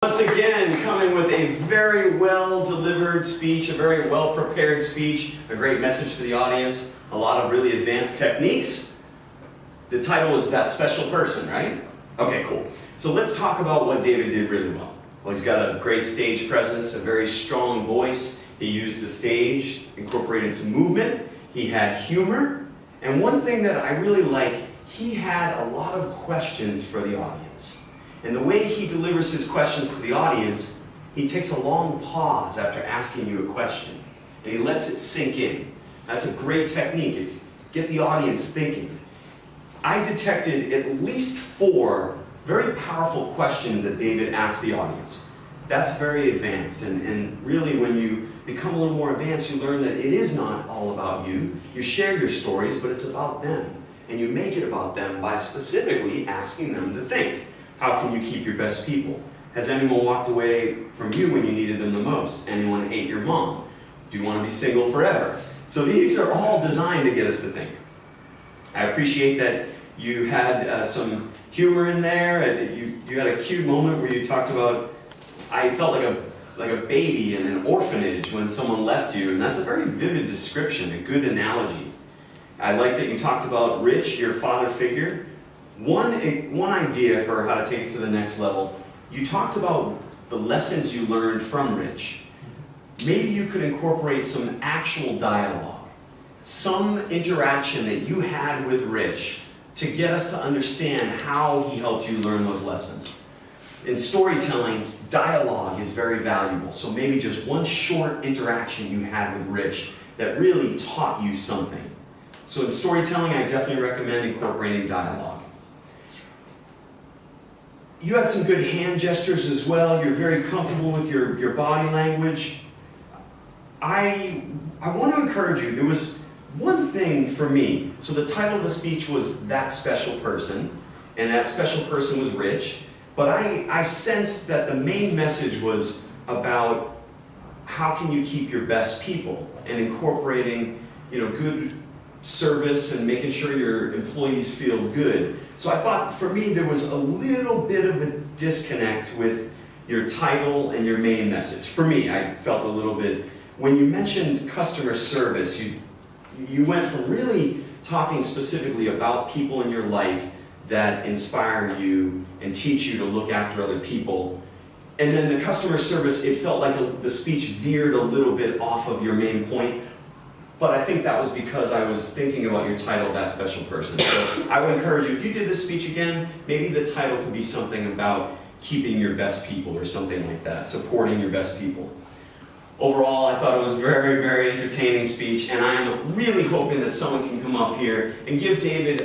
Once again, coming with a very well-delivered speech, a very well-prepared speech, a great message for the audience, a lot of really advanced techniques. The title is That Special Person, right? Okay, cool. So let's talk about what David did really well. Well, he's got a great stage presence, a very strong voice. He used the stage, incorporated some movement. He had humor. And one thing that I really like, he had a lot of questions for the audience. And the way he delivers his questions to the audience, he takes a long pause after asking you a question. And he lets it sink in. That's a great technique. Get the audience thinking. I detected at least 4 very powerful questions that David asked the audience. That's very advanced. And really, when you become a little more advanced, you learn that it is not all about you. You share your stories, but it's about them. And you make it about them by specifically asking them to think. How can you keep your best people? Has anyone walked away from you when you needed them the most? Anyone hate your mom? Do you want to be single forever? So these are all designed to get us to think. I appreciate that you had some humor in there. You had a cute moment where you talked about, I felt like a baby in an orphanage when someone left you, and that's a very vivid description, a good analogy. I like that you talked about Rich, your father figure. One idea for how to take it to the next level, you talked about the lessons you learned from Rich. Maybe you could incorporate some actual dialogue, some interaction that you had with Rich to get us to understand how he helped you learn those lessons. In storytelling, dialogue is very valuable, so maybe just one short interaction you had with Rich that really taught you something. So in storytelling, I definitely recommend incorporating dialogue. You had some good hand gestures as well. You're very comfortable with your body language. I want to encourage you. There was one thing for me. So the title of the speech was That Special Person, and that special person was Rich. But I sensed that the main message was about how can you keep your best people and incorporating, good service and making sure your employees feel good. So I thought for me there was a little bit of a disconnect with your title and your main message. For me, I felt a little bit, when you mentioned customer service, you went from really talking specifically about people in your life that inspire you and teach you to look after other people. And then the customer service, it felt like the speech veered a little bit off of your main point. But I think that was because I was thinking about your title, That Special Person. So I would encourage you, if you did this speech again, maybe the title could be something about keeping your best people or something like that, supporting your best people. Overall, I thought it was a very, very entertaining speech, and I'm really hoping that someone can come up here and give David